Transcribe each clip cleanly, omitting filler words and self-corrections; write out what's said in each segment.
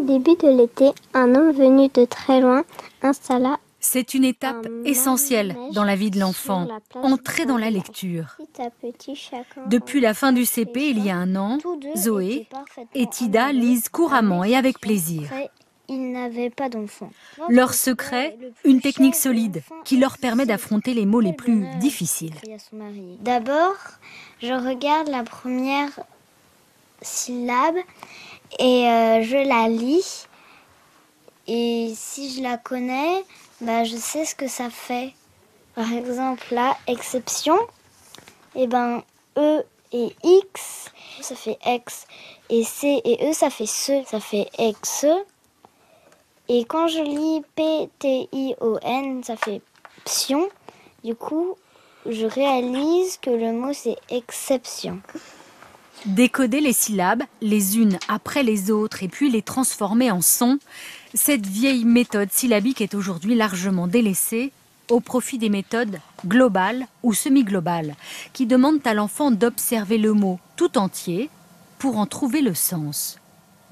début de l'été, un homme venu de très loin installa. C'est une étape essentielle dans la vie de l'enfant, entrer dans la lecture. Depuis la fin du CP, il y a un an, Zoé et Tida lisent couramment et avec plaisir. Ils n'avaient pas d'enfant. Leur secret, une technique solide qui leur permet d'affronter les mots les plus difficiles. D'abord, je regarde la première syllabe et je la lis. Et si je la connais, je sais ce que ça fait. Par exemple, là, exception, E et X, ça fait X. Et C et E, ça fait ce, ça fait exe. Et quand je lis P-T-I-O-N, ça fait psion. Du coup, je réalise que le mot, c'est exception. Décoder les syllabes, les unes après les autres, et puis les transformer en sons, cette vieille méthode syllabique est aujourd'hui largement délaissée au profit des méthodes globales ou semi-globales, qui demandent à l'enfant d'observer le mot tout entier pour en trouver le sens.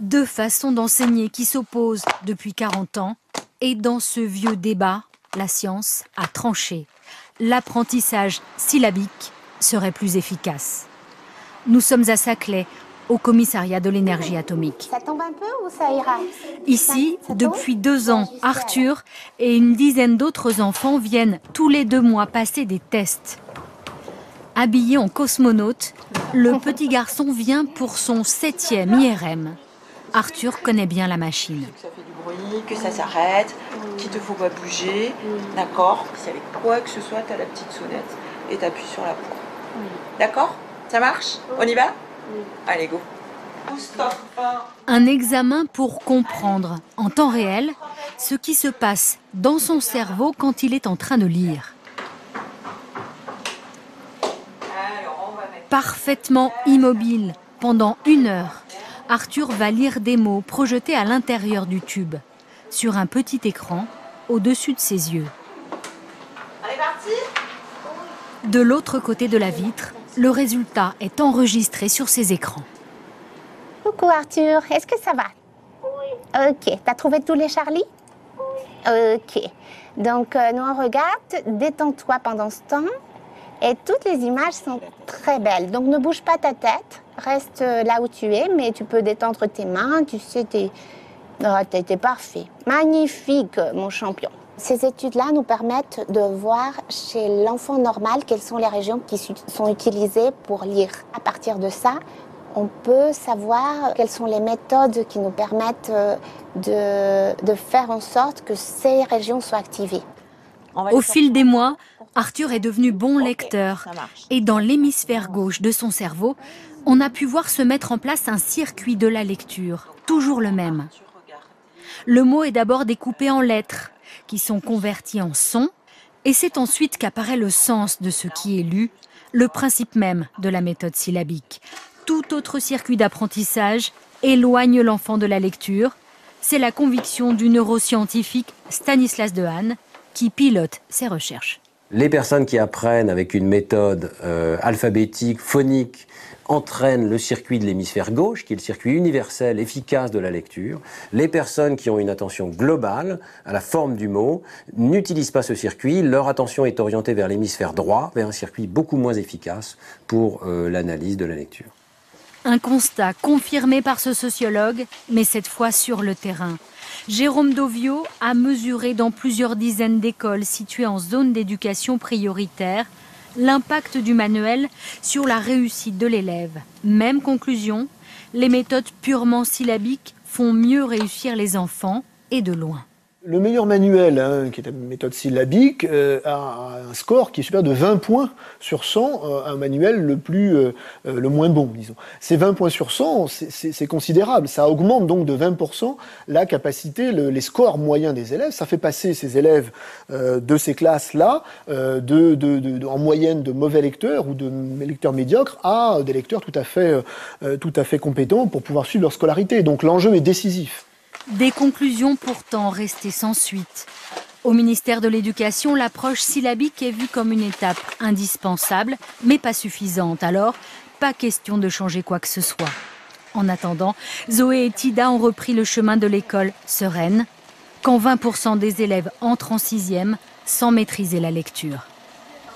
Deux façons d'enseigner qui s'opposent depuis 40 ans, et dans ce vieux débat, la science a tranché. L'apprentissage syllabique serait plus efficace. Nous sommes à Saclay, au commissariat de l'énergie atomique. Ça tombe un peu ou ça ira? Ici, depuis 2 ans, Arthur et une dizaine d'autres enfants viennent tous les 2 mois passer des tests. Habillé en cosmonaute, le petit garçon vient pour son 7e IRM. Arthur connaît bien la machine. Que ça fait du bruit, que ça s'arrête, qu'il te faut pas bouger, d'accord? Si avec quoi que ce soit, tu as la petite sonnette et tu appuies sur la poire. D'accord? Ça marche? On y va? Allez, go. Un examen pour comprendre, en temps réel, ce qui se passe dans son cerveau quand il est en train de lire. Parfaitement immobile, pendant 1 heure, Arthur va lire des mots projetés à l'intérieur du tube, sur un petit écran, au-dessus de ses yeux. On est parti? De l'autre côté de la vitre, le résultat est enregistré sur ces écrans. Coucou Arthur, est-ce que ça va? Oui. Ok, t'as trouvé tous les Charlie? Oui. Ok, donc nous on regarde, détends-toi pendant ce temps. Et toutes les images sont très belles, donc ne bouge pas ta tête, reste là où tu es, mais tu peux détendre tes mains, tu sais, t'es parfait. Magnifique, mon champion. Ces études-là nous permettent de voir chez l'enfant normal quelles sont les régions qui sont utilisées pour lire. À partir de ça, on peut savoir quelles sont les méthodes qui nous permettent de faire en sorte que ces régions soient activées. Au fil des mois, Arthur est devenu bon lecteur. Et dans l'hémisphère gauche de son cerveau, on a pu voir se mettre en place un circuit de la lecture, toujours le même. Le mot est d'abord découpé en lettres, qui sont converties en sons, et c'est ensuite qu'apparaît le sens de ce qui est lu, le principe même de la méthode syllabique. Tout autre circuit d'apprentissage éloigne l'enfant de la lecture. C'est la conviction du neuroscientifique Stanislas Dehaene, qui pilote ses recherches. Les personnes qui apprennent avec une méthode alphabétique, phonique, entraînent le circuit de l'hémisphère gauche, qui est le circuit universel, efficace de la lecture. Les personnes qui ont une attention globale à la forme du mot n'utilisent pas ce circuit. Leur attention est orientée vers l'hémisphère droit, vers un circuit beaucoup moins efficace pour l'analyse de la lecture. Un constat confirmé par ce sociologue, mais cette fois sur le terrain. Jérôme Dovio a mesuré dans plusieurs dizaines d'écoles situées en zone d'éducation prioritaire l'impact du manuel sur la réussite de l'élève. Même conclusion, les méthodes purement syllabiques font mieux réussir les enfants et de loin. Le meilleur manuel, qui est une méthode syllabique, a un score qui est supérieur de 20 points sur 100, un manuel le moins bon, disons. Ces 20 points sur 100, c'est considérable. Ça augmente donc de 20% la capacité, les scores moyens des élèves. Ça fait passer ces élèves de ces classes-là, en moyenne de mauvais lecteurs ou de lecteurs médiocres, à des lecteurs tout à fait compétents pour pouvoir suivre leur scolarité. Donc l'enjeu est décisif. Des conclusions pourtant restées sans suite. Au ministère de l'Éducation, l'approche syllabique est vue comme une étape indispensable, mais pas suffisante. Alors, pas question de changer quoi que ce soit. En attendant, Zoé et Tida ont repris le chemin de l'école sereine, quand 20% des élèves entrent en 6e sans maîtriser la lecture.